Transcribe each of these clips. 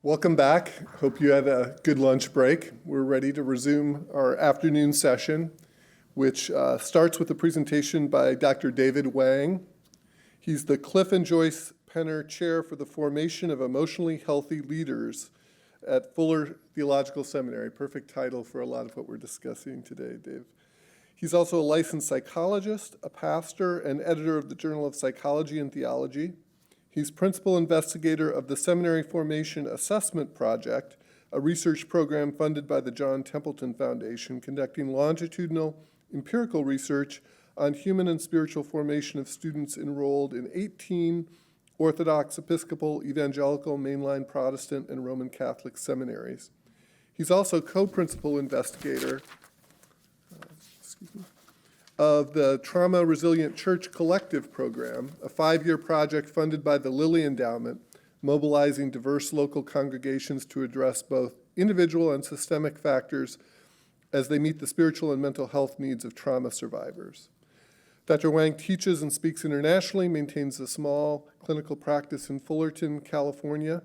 Welcome back. Hope you had a good lunch break. We're ready to resume our afternoon session, which starts with a presentation by Dr. David Wang. He's the Cliff and Joyce Penner Chair for the Formation of Emotionally Healthy Leaders at Fuller Theological Seminary. Perfect title for a lot of what we're discussing today, Dave. He's also a licensed psychologist, a pastor, and editor of the Journal of Psychology and Theology. He's principal investigator of the Seminary Formation Assessment Project, a research program funded by the John Templeton Foundation, conducting longitudinal empirical research on human and spiritual formation of students enrolled in 18 Orthodox, Episcopal, Evangelical, mainline Protestant, and Roman Catholic seminaries. He's also co-principal investigator of the Trauma Resilient Church Collective Program, a 5-year project funded by the Lilly Endowment, mobilizing diverse local congregations to address both individual and systemic factors as they meet the spiritual and mental health needs of trauma survivors. Dr. Wang teaches and speaks internationally, maintains a small clinical practice in Fullerton, California,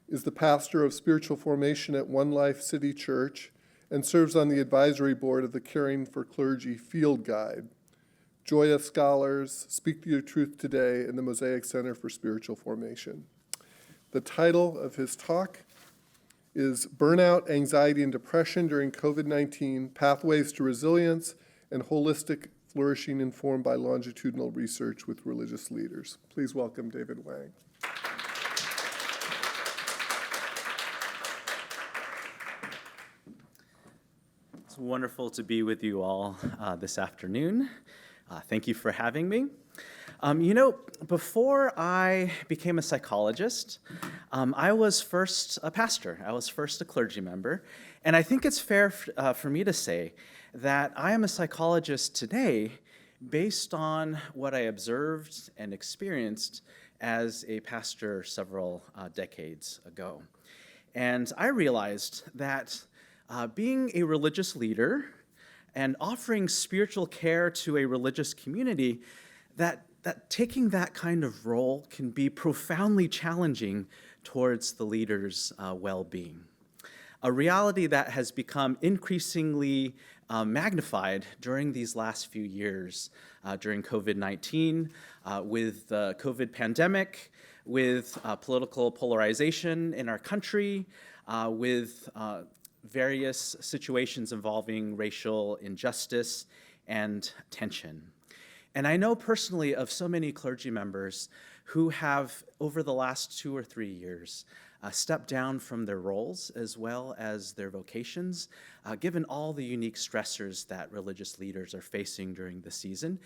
is the pastor of spiritual formation at One Life City Church, and serves on the advisory board of the Caring for Clergy Field Guide, Joya Scholars, Speak to Your Truth Today, and the Mosaic Center for Spiritual Formation. The title of his talk is Burnout, Anxiety, and Depression During COVID-19, Pathways to Resilience and Holistic Flourishing Informed by Longitudinal Research with Religious Leaders. Please welcome David Wang. It's wonderful to be with you all this afternoon. Thank you for having me. Before I became a psychologist, I was first a pastor. I was first a clergy member. And I think it's fair for me to say that I am a psychologist today based on what I observed and experienced as a pastor several decades ago. And I realized that being a religious leader and offering spiritual care to a religious community, that taking that kind of role can be profoundly challenging towards the leader's well-being. A reality that has become increasingly magnified during these last few years, during COVID-19, with the COVID pandemic, with political polarization in our country, with various situations involving racial injustice and tension. And I know personally of so many clergy members who have, over the last 2 or 3 years, stepped down from their roles as well as their vocations, given all the unique stressors that religious leaders are facing during the season.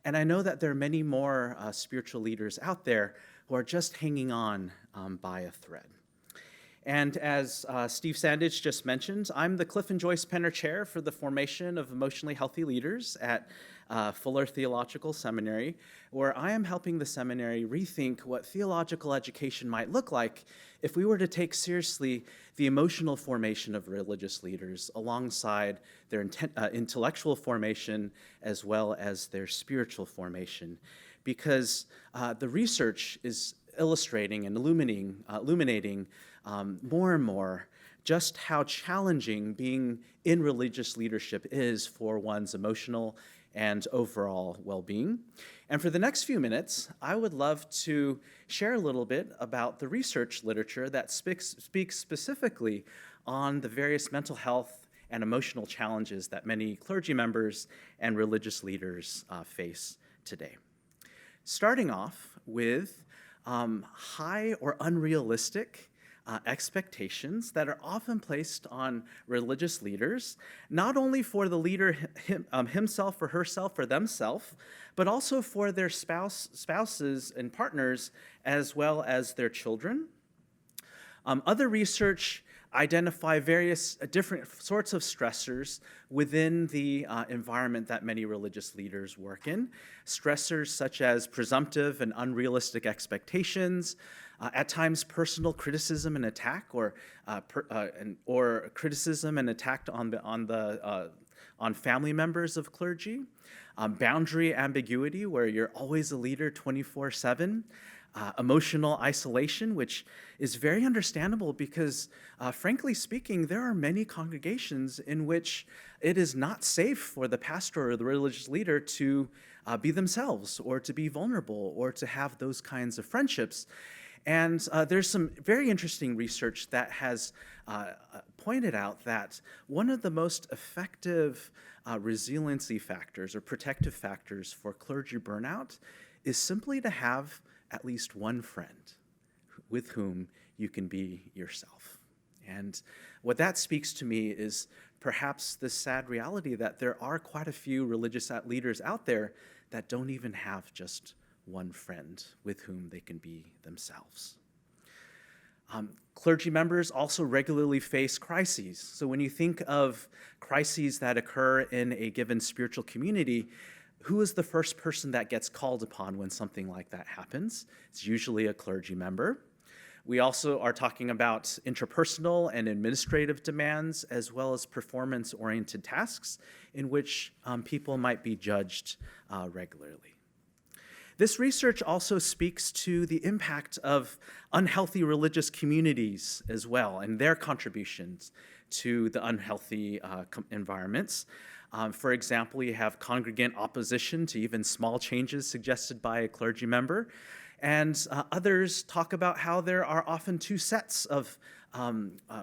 And I know that there are many more spiritual leaders out there who are just hanging on by a thread. And as Steve Sandage just mentioned, I'm the Cliff and Joyce Penner Chair for the Formation of Emotionally Healthy Leaders at Fuller Theological Seminary, where I am helping the seminary rethink what theological education might look like if we were to take seriously the emotional formation of religious leaders alongside their intellectual formation as well as their spiritual formation. Because the research is illustrating and illuminating more and more just how challenging being in religious leadership is for one's emotional and overall well-being. And for the next few minutes, I would love to share a little bit about the research literature that speaks specifically on the various mental health and emotional challenges that many clergy members and religious leaders face today. Starting off with high or unrealistic expectations that are often placed on religious leaders, not only for the leader himself or herself or themselves, but also for their spouses and partners, as well as their children. Other research identify various different sorts of stressors within the environment that many religious leaders work in. Stressors such as presumptive and unrealistic expectations, at times personal criticism and attack, or criticism and attack on family members of clergy, boundary ambiguity, where you're always a leader 24/7, emotional isolation, which is very understandable because, frankly speaking, there are many congregations in which it is not safe for the pastor or the religious leader to be themselves or to be vulnerable or to have those kinds of friendships. And there's some very interesting research that has pointed out that one of the most effective resiliency factors or protective factors for clergy burnout is simply to have at least one friend with whom you can be yourself. And what that speaks to me is perhaps the sad reality that there are quite a few religious leaders out there that don't even have just one friend with whom they can be themselves. Clergy members also regularly face crises. So when you think of crises that occur in a given spiritual community, who is the first person that gets called upon when something like that happens? It's usually a clergy member. We also are talking about interpersonal and administrative demands, as well as performance-oriented tasks in which people might be judged regularly. This research also speaks to the impact of unhealthy religious communities as well and their contributions to the unhealthy environments. For example, you have congregant opposition to even small changes suggested by a clergy member. And others talk about how there are often two sets of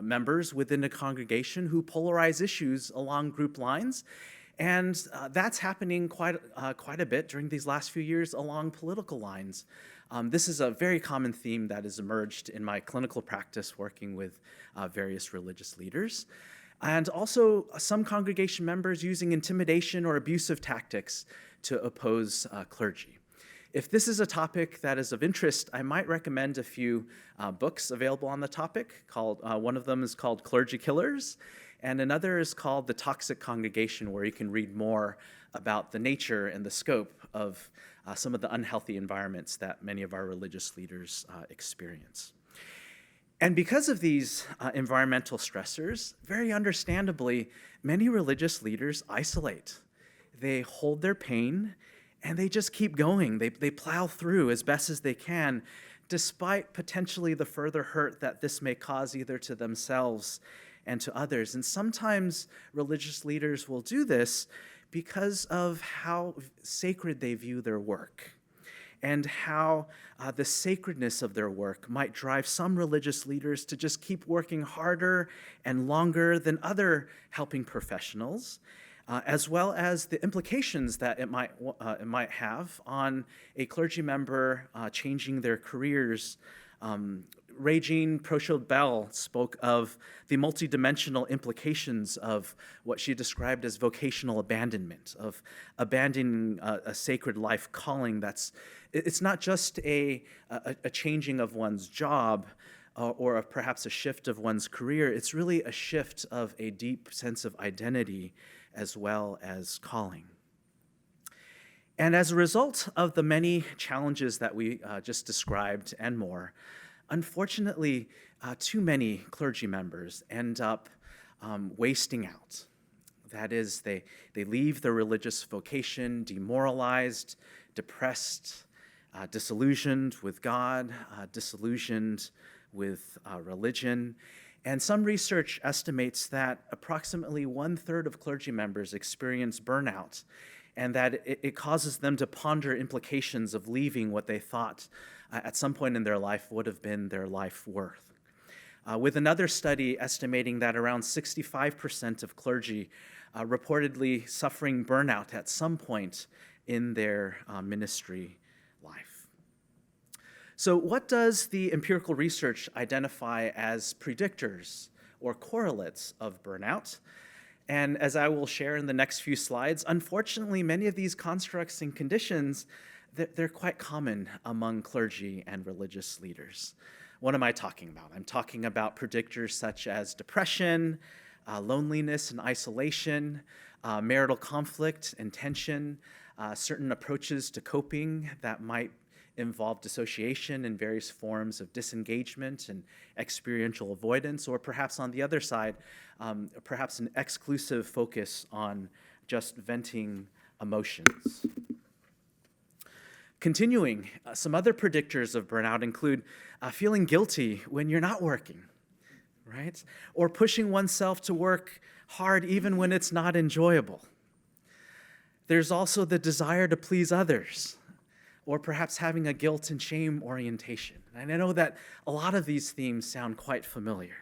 members within a congregation who polarize issues along group lines. And that's happening quite a bit during these last few years along political lines. This is a very common theme that has emerged in my clinical practice working with various religious leaders. And also some congregation members using intimidation or abusive tactics to oppose clergy. If this is a topic that is of interest, I might recommend a few books available on the topic. One of them is called Clergy Killers, and another is called The Toxic Congregation, where you can read more about the nature and the scope of some of the unhealthy environments that many of our religious leaders experience. And because of these environmental stressors, very understandably, many religious leaders isolate. They hold their pain, and they just keep going. They plow through as best as they can, despite potentially the further hurt that this may cause either to themselves and to others. And sometimes religious leaders will do this because of how sacred they view their work and how the sacredness of their work might drive some religious leaders to just keep working harder and longer than other helping professionals, as well as the implications that it might have on a clergy member changing their careers. Regine Prochot-Bell spoke of the multidimensional implications of what she described as vocational abandonment, of abandoning a sacred life calling. It's not just a changing of one's job or perhaps a shift of one's career. It's really a shift of a deep sense of identity as well as calling. And as a result of the many challenges that we just described and more, unfortunately, too many clergy members end up wasting out. That is, they leave their religious vocation demoralized, depressed, disillusioned with God, disillusioned with religion. And some research estimates that approximately 1/3 of clergy members experience burnout, and that it causes them to ponder implications of leaving what they thought at some point in their life would have been their life worth. With another study estimating that around 65% of clergy reportedly suffering burnout at some point in their ministry life. So what does the empirical research identify as predictors or correlates of burnout? And as I will share in the next few slides, unfortunately, many of these constructs and conditions, they're quite common among clergy and religious leaders. What am I talking about? I'm talking about predictors such as depression, loneliness and isolation, marital conflict and tension, certain approaches to coping that might involve dissociation and various forms of disengagement and experiential avoidance, or perhaps on the other side, perhaps an exclusive focus on just venting emotions. Continuing, some other predictors of burnout include feeling guilty when you're not working, right? Or pushing oneself to work hard even when it's not enjoyable. There's also the desire to please others, or perhaps having a guilt and shame orientation. And I know that a lot of these themes sound quite familiar.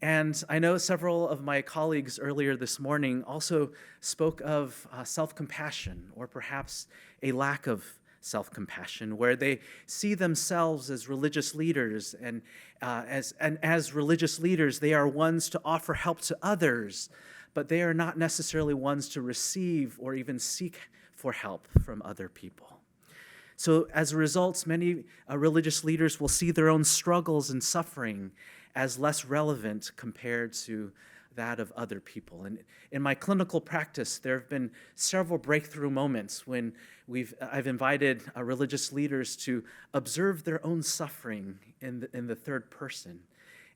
And I know several of my colleagues earlier this morning also spoke of self-compassion, or perhaps a lack of self-compassion, where they see themselves as religious leaders, and as religious leaders, they are ones to offer help to others, but they are not necessarily ones to receive or even seek for help from other people. So as a result, many religious leaders will see their own struggles and suffering as less relevant compared to that of other people. And in my clinical practice, there have been several breakthrough moments when I've invited religious leaders to observe their own suffering in the third person,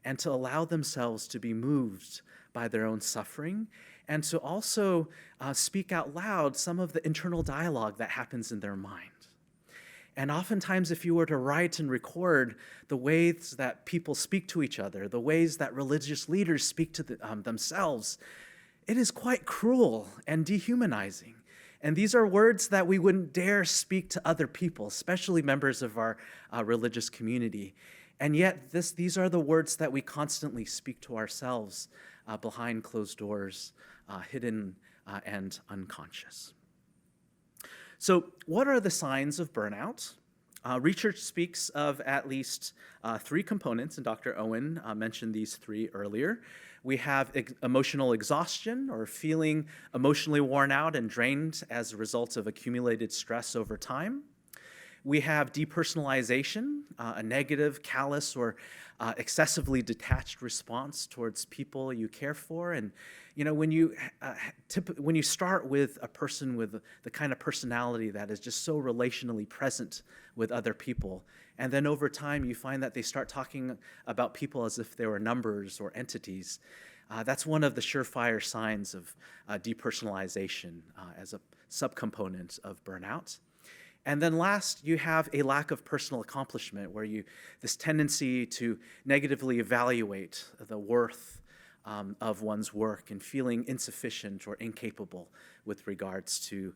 and to allow themselves to be moved by their own suffering, and to also speak out loud some of the internal dialogue that happens in their mind. And oftentimes, if you were to write and record the ways that people speak to each other, the ways that religious leaders speak to themselves, it is quite cruel and dehumanizing. And these are words that we wouldn't dare speak to other people, especially members of our religious community. And yet, these are the words that we constantly speak to ourselves behind closed doors, hidden and unconscious. So what are the signs of burnout? Research speaks of at least 3 components, and Dr. Owen mentioned these 3 earlier. We have emotional exhaustion, or feeling emotionally worn out and drained as a result of accumulated stress over time. We have depersonalization, a negative, callous, or excessively detached response towards people you care for. And when you start with a person with the kind of personality that is just so relationally present with other people, and then over time you find that they start talking about people as if they were numbers or entities, that's one of the surefire signs of depersonalization as a subcomponent of burnout. And then last, you have a lack of personal accomplishment, where this tendency to negatively evaluate the worth of one's work, and feeling insufficient or incapable with regards to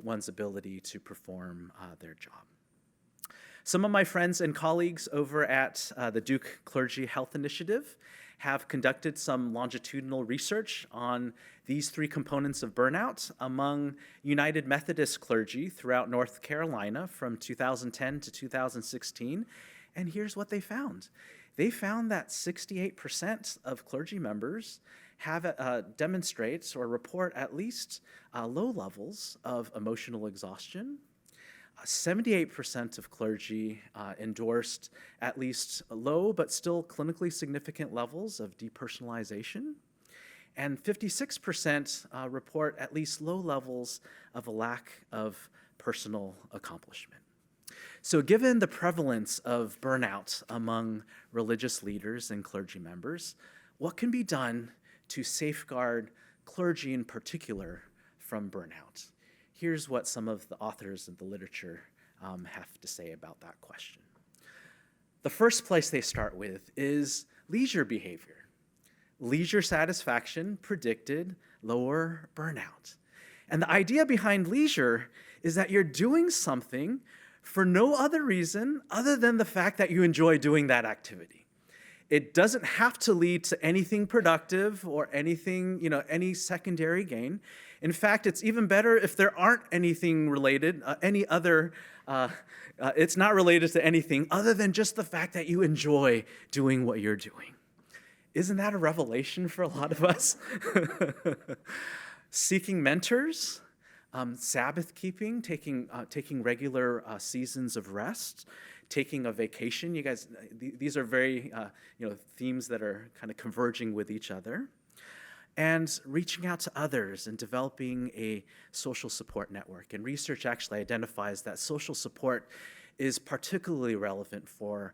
one's ability to perform their job. Some of my friends and colleagues over at the Duke Clergy Health Initiative have conducted some longitudinal research on these 3 components of burnout among United Methodist clergy throughout North Carolina from 2010 to 2016. And here's what they found. They found that 68% of clergy members demonstrates or report at least low levels of emotional exhaustion. 78% of clergy endorsed at least low but still clinically significant levels of depersonalization. And 56% report at least low levels of a lack of personal accomplishment. So given the prevalence of burnout among religious leaders and clergy members, what can be done to safeguard clergy in particular from burnout? Here's what some of the authors of the literature have to say about that question. The first place they start with is leisure behavior. Leisure satisfaction predicted lower burnout. And the idea behind leisure is that you're doing something for no other reason other than the fact that you enjoy doing that activity. It doesn't have to lead to anything productive or anything, any secondary gain. In fact, it's even better if there aren't anything related, it's not related to anything other than just the fact that you enjoy doing what you're doing. Isn't that a revelation for a lot of us? Seeking mentors, Sabbath keeping, taking regular seasons of rest, taking a vacation. You guys, these are very, themes that are kind of converging with each other. And reaching out to others and developing a social support network. And research actually identifies that social support is particularly relevant for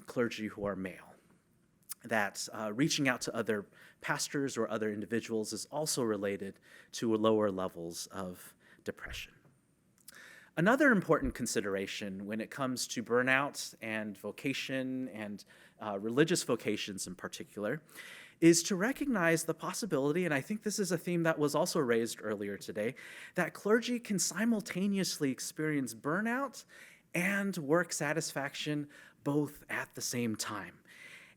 clergy who are male. That reaching out to other pastors or other individuals is also related to lower levels of depression. Another important consideration when it comes to burnout and vocation and religious vocations in particular is to recognize the possibility, and I think this is a theme that was also raised earlier today, that clergy can simultaneously experience burnout and work satisfaction both at the same time.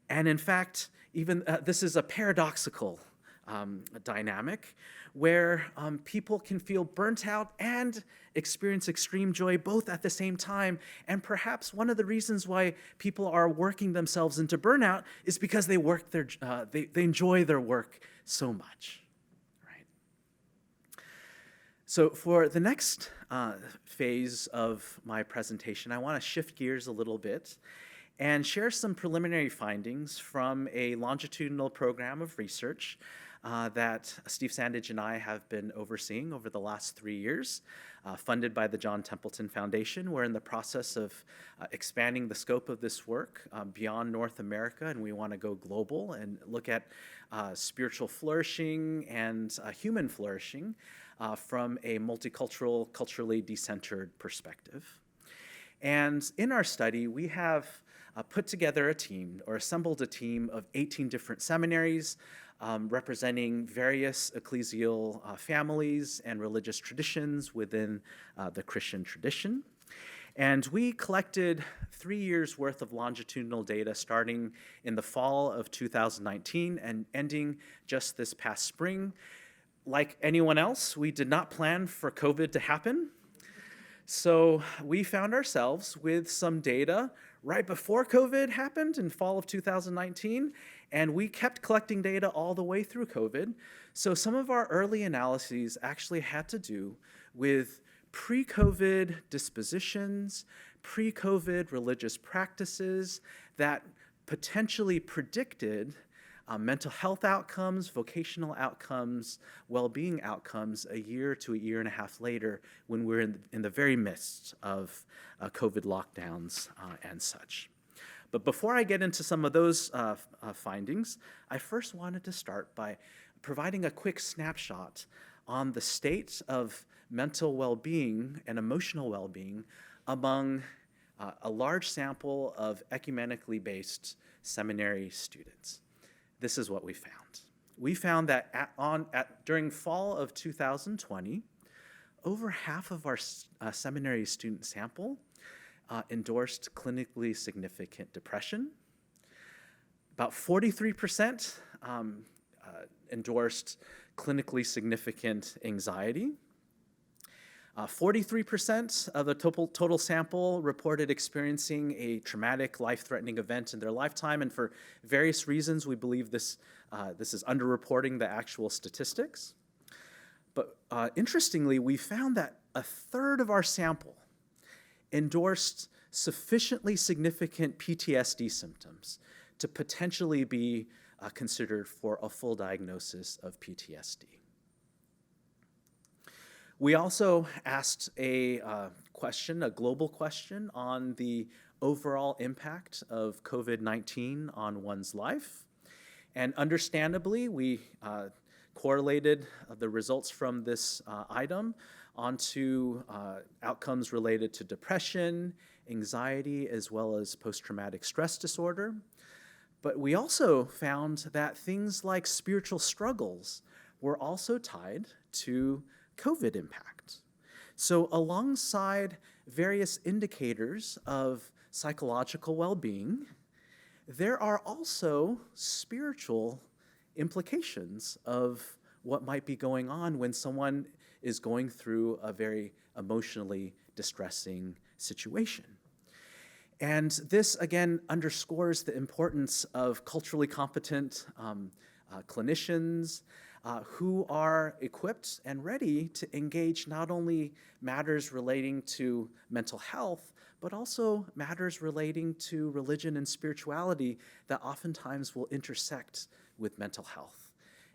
And in fact, even this is a paradoxical dynamic where people can feel burnt out and experience extreme joy both at the same time. And perhaps one of the reasons why people are working themselves into burnout is because they enjoy their work so much. Right? So for the next phase of my presentation, I want to shift gears a little bit and share some preliminary findings from a longitudinal program of research that Steve Sandage and I have been overseeing over the last 3 years, funded by the John Templeton Foundation. We're in the process of expanding the scope of this work beyond North America, and we want to go global and look at spiritual flourishing and human flourishing from a multicultural, culturally decentered perspective. And in our study, we have put together a team, or assembled a team of 18 different seminaries representing various ecclesial families and religious traditions within the Christian tradition. And we collected 3 years' worth of longitudinal data starting in the fall of 2019 and ending just this past spring. Like anyone else, we did not plan for COVID to happen. So we found ourselves with some data right before COVID happened in fall of 2019, and we kept collecting data all the way through COVID. So some of our early analyses actually had to do with pre-COVID dispositions, pre-COVID religious practices that potentially predicted mental health outcomes, vocational outcomes, well-being outcomes a year to a year and a half later when we're in the very midst of COVID lockdowns and such. But before I get into some of those findings, I first wanted to start by providing a quick snapshot on the state of mental well-being and emotional well-being among a large sample of ecumenically based seminary students. This is what we found. We found that during fall of 2020, over half of our seminary student sample endorsed clinically significant depression. About 43% endorsed clinically significant anxiety. 43% of the total sample reported experiencing a traumatic, life-threatening event in their lifetime, and for various reasons, we believe this is underreporting the actual statistics. But interestingly, we found that a third of our sample endorsed sufficiently significant PTSD symptoms to potentially be considered for a full diagnosis of PTSD. We also asked a global question on the overall impact of COVID-19 on one's life. And understandably, we correlated the results from this item onto outcomes related to depression, anxiety, as well as post-traumatic stress disorder. But we also found that things like spiritual struggles were also tied to COVID impact. So alongside various indicators of psychological well-being, there are also spiritual implications of what might be going on when someone is going through a very emotionally distressing situation. And this, again, underscores the importance of culturally competent clinicians who are equipped and ready to engage not only matters relating to mental health, but also matters relating to religion and spirituality that oftentimes will intersect with mental health.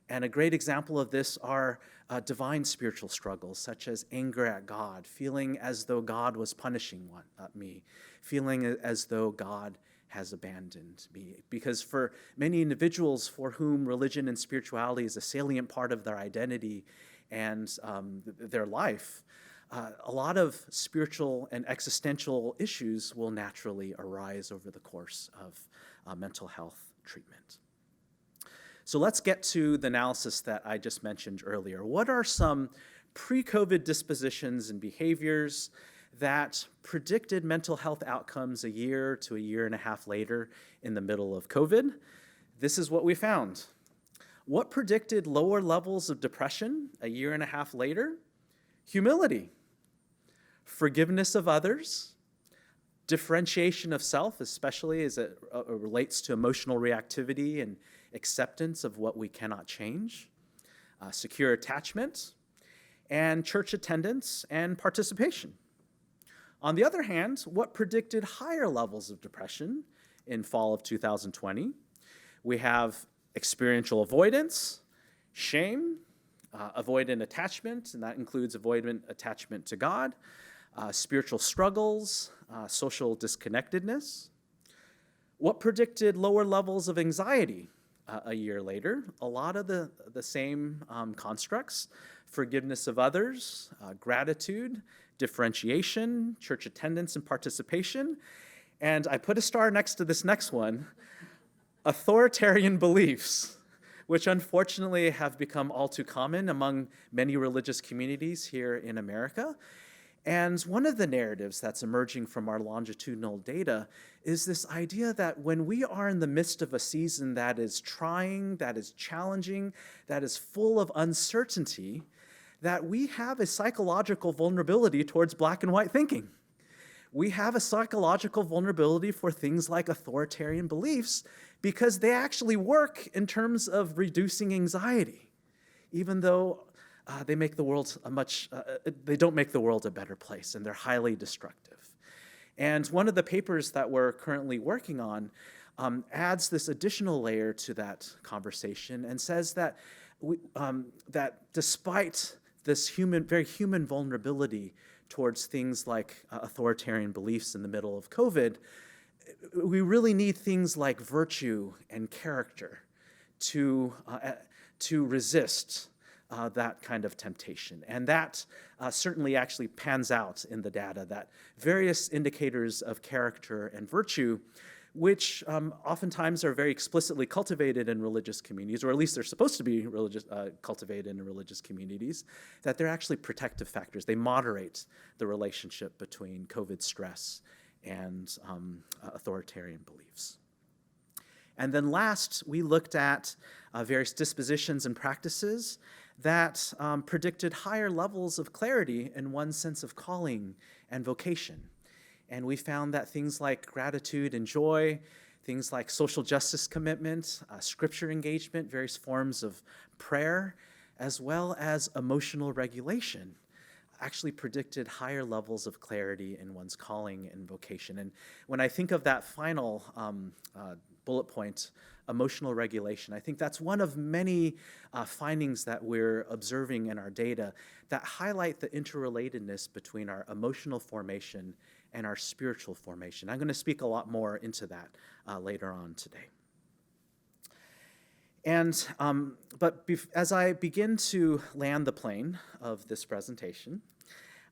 And a great example of this are divine spiritual struggles, such as anger at God, feeling as though God was punishing me, feeling as though God has abandoned me. Because for many individuals for whom religion and spirituality is a salient part of their identity and their life, a lot of spiritual and existential issues will naturally arise over the course of mental health treatment. So let's get to the analysis that I just mentioned earlier. What are some pre-COVID dispositions and behaviors that predicted mental health outcomes a year to a year and a half later in the middle of COVID? This is what we found. What predicted lower levels of depression a year and a half later? Humility, forgiveness of others, differentiation of self, especially as it relates to emotional reactivity and acceptance of what we cannot change, secure attachment, and church attendance and participation. On the other hand, what predicted higher levels of depression in fall of 2020? We have experiential avoidance, shame, avoidant attachment, and that includes avoidant attachment to God, spiritual struggles, social disconnectedness. What predicted lower levels of anxiety a year later? A lot of the same constructs: forgiveness of others, gratitude, differentiation, church attendance and participation. And I put a star next to this next one, authoritarian beliefs, which unfortunately have become all too common among many religious communities here in America. And one of the narratives that's emerging from our longitudinal data is this idea that when we are in the midst of a season that is trying, that is challenging, that is full of uncertainty, that we have a psychological vulnerability towards black and white thinking. We have a psychological vulnerability for things like authoritarian beliefs because they actually work in terms of reducing anxiety, even though they make the world they don't make the world a better place, and they're highly destructive. And one of the papers that we're currently working on adds this additional layer to that conversation and says that that despite this very human vulnerability towards things like authoritarian beliefs in the middle of COVID, we really need things like virtue and character to resist that kind of temptation. And that certainly actually pans out in the data, that various indicators of character and virtue, which oftentimes are very explicitly cultivated in religious communities, or at least they're supposed to be cultivated in religious communities, that they're actually protective factors. They moderate the relationship between COVID stress and authoritarian beliefs. And then last, we looked at various dispositions and practices that predicted higher levels of clarity in one's sense of calling and vocation. And we found that things like gratitude and joy, things like social justice commitment, scripture engagement, various forms of prayer, as well as emotional regulation, actually predicted higher levels of clarity in one's calling and vocation. And when I think of that final bullet point, emotional regulation, I think that's one of many findings that we're observing in our data that highlight the interrelatedness between our emotional formation and our spiritual formation. I'm going to speak a lot more into that later on today. And as I begin to land the plane of this presentation,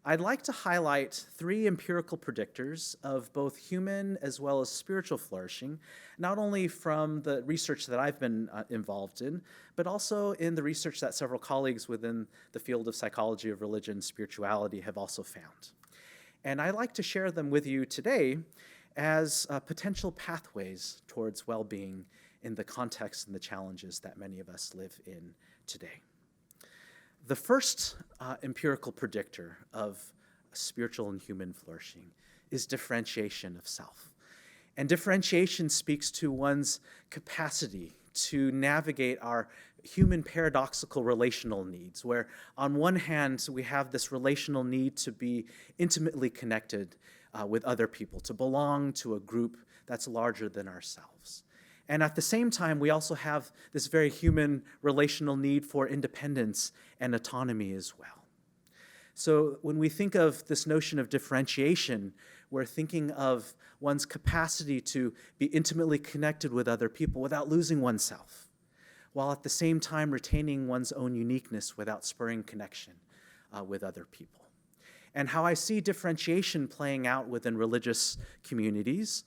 I'd like to highlight 3 empirical predictors of both human as well as spiritual flourishing, not only from the research that I've been involved in, but also in the research that several colleagues within the field of psychology of religion and spirituality have also found. And I'd like to share them with you today as potential pathways towards well-being in the context and the challenges that many of us live in today. The first empirical predictor of spiritual and human flourishing is differentiation of self. And differentiation speaks to one's capacity to navigate our human paradoxical relational needs, where on one hand, we have this relational need to be intimately connected with other people, to belong to a group that's larger than ourselves. And at the same time, we also have this very human relational need for independence and autonomy as well. So when we think of this notion of differentiation, we're thinking of one's capacity to be intimately connected with other people without losing oneself, while at the same time retaining one's own uniqueness without spurring connection with other people. and how I see differentiation playing out within religious communities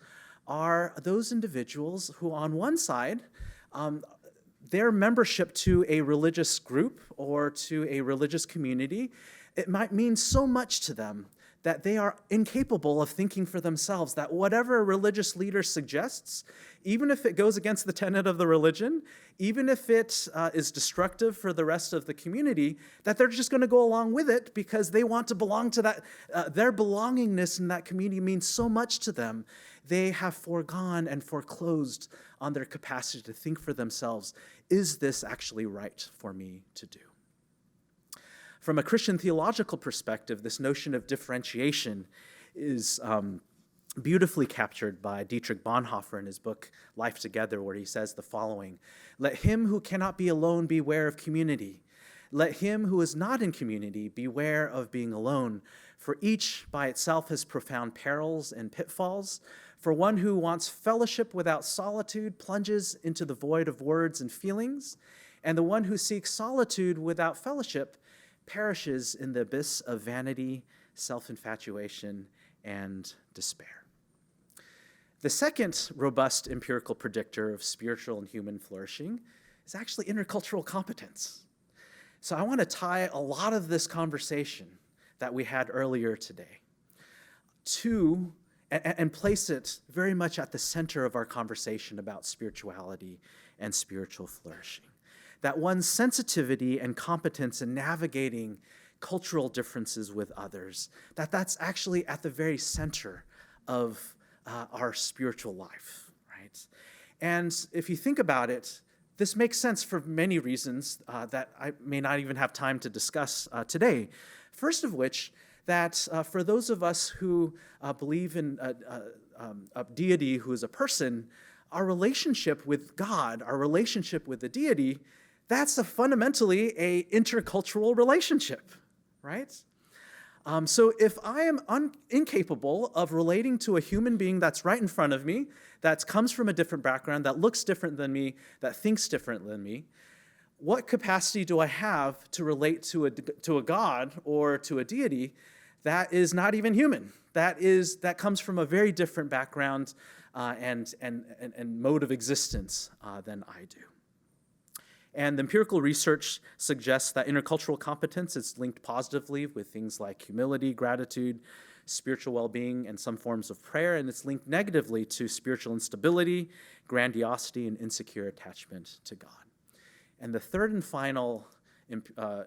are those individuals who, on one side, their membership to a religious group or to a religious community, it might mean so much to them that they are incapable of thinking for themselves, that whatever a religious leader suggests, even if it goes against the tenet of the religion, even if it is destructive for the rest of the community, that they're just going to go along with it because they want to belong to that. Their belongingness in that community means so much to them. They have foregone and foreclosed on their capacity to think for themselves. Is this actually right for me to do? From a Christian theological perspective, this notion of differentiation is beautifully captured by Dietrich Bonhoeffer in his book, Life Together, where he says the following: "Let him who cannot be alone beware of community. Let him who is not in community beware of being alone, for each by itself has profound perils and pitfalls. For one who wants fellowship without solitude plunges into the void of words and feelings, and the one who seeks solitude without fellowship perishes in the abyss of vanity, self-infatuation, and despair." The second robust empirical predictor of spiritual and human flourishing is actually intercultural competence. So I want to tie a lot of this conversation that we had earlier today to and place it very much at the center of our conversation about spirituality and spiritual flourishing. That one's sensitivity and competence in navigating cultural differences with others, that's actually at the very center of our spiritual life, right? And if you think about it, this makes sense for many reasons that I may not even have time to discuss today. First of which, that for those of us who believe in a deity who is a person, our relationship with God, our relationship with the deity, that's fundamentally an intercultural relationship, right? So if I am incapable of relating to a human being that's right in front of me, that comes from a different background, that looks different than me, that thinks different than me, what capacity do I have to relate to a God or to a deity that is not even human? That comes from a very different background and mode of existence than I do. And the empirical research suggests that intercultural competence is linked positively with things like humility, gratitude, spiritual well-being, and some forms of prayer, and it's linked negatively to spiritual instability, grandiosity, and insecure attachment to God. And the third and final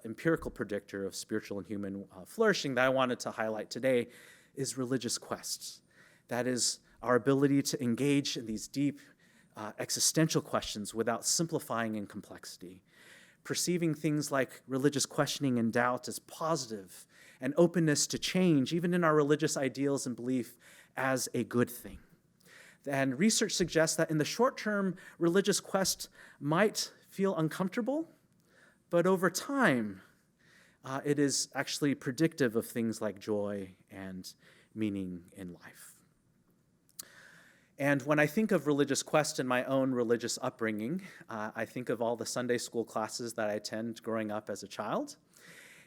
empirical predictor of spiritual and human flourishing that I wanted to highlight today is religious quests. That is our ability to engage in these deep existential questions without simplifying in complexity, perceiving things like religious questioning and doubt as positive, and openness to change, even in our religious ideals and belief, as a good thing. And research suggests that in the short term, religious quest might feel uncomfortable, but over time, it is actually predictive of things like joy and meaning in life. And when I think of religious quest in my own religious upbringing, I think of all the Sunday school classes that I attend growing up as a child,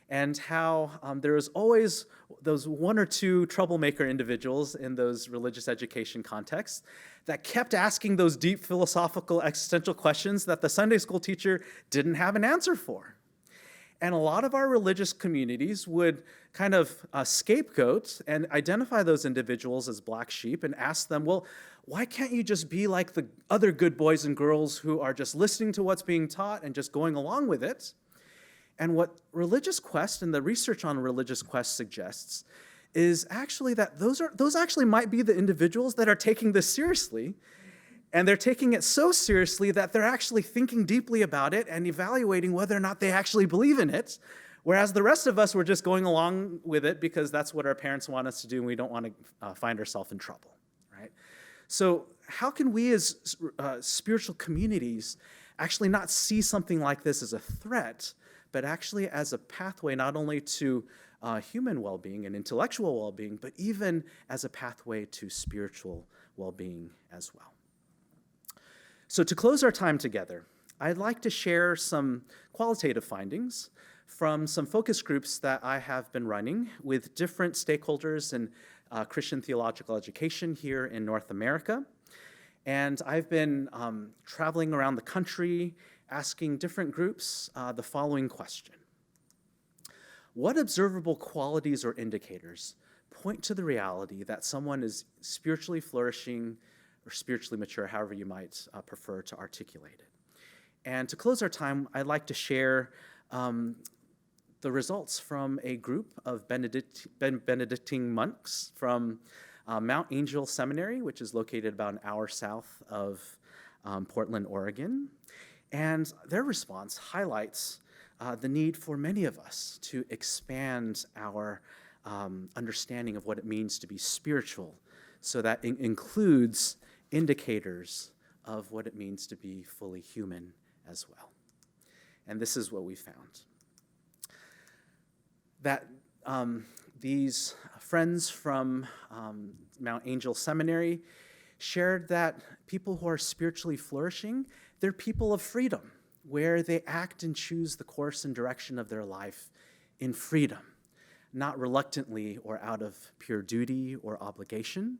and how there is always those one or two troublemaker individuals in those religious education contexts that kept asking those deep philosophical existential questions that the Sunday school teacher didn't have an answer for. And a lot of our religious communities would kind of scapegoat and identify those individuals as black sheep and ask them, well, why can't you just be like the other good boys and girls who are just listening to what's being taught and just going along with it? And what religious quest and the research on religious quest suggests is actually that those actually might be the individuals that are taking this seriously. And they're taking it so seriously that they're actually thinking deeply about it and evaluating whether or not they actually believe in it, whereas the rest of us were just going along with it because that's what our parents want us to do and we don't want to find ourselves in trouble, right? So how can we as spiritual communities actually not see something like this as a threat, but actually as a pathway not only to human well-being and intellectual well-being, but even as a pathway to spiritual well-being as well? So to close our time together, I'd like to share some qualitative findings from some focus groups that I have been running with different stakeholders in Christian theological education here in North America. And I've been traveling around the country asking different groups the following question. What observable qualities or indicators point to the reality that someone is spiritually flourishing or spiritually mature, however you might prefer to articulate it? And to close our time, I'd like to share the results from a group of Benedictine monks from Mount Angel Seminary, which is located about an hour south of Portland, Oregon. And their response highlights the need for many of us to expand our understanding of what it means to be spiritual, so that includes indicators of what it means to be fully human as well. And this is what we found. That these friends from Mount Angel Seminary shared that people who are spiritually flourishing, they're people of freedom, where they act and choose the course and direction of their life in freedom, not reluctantly or out of pure duty or obligation.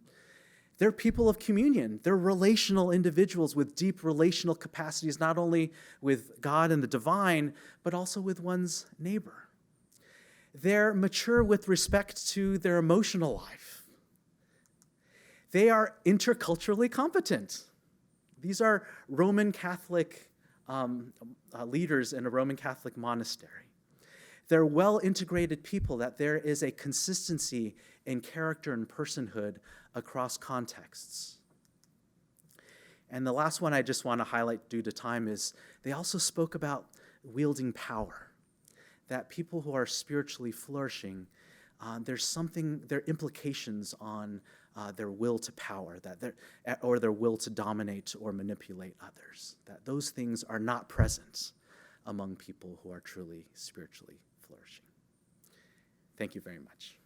They're people of communion. They're relational individuals with deep relational capacities, not only with God and the divine, but also with one's neighbor. They're mature with respect to their emotional life. They are interculturally competent. These are Roman Catholic leaders in a Roman Catholic monastery. They're well-integrated people, that there is a consistency in character and personhood across contexts. And the last one I just want to highlight due to time is they also spoke about wielding power, that people who are spiritually flourishing, there are implications on their will to power, or their will to dominate or manipulate others, that those things are not present among people who are truly spiritually flourishing. Thank you very much.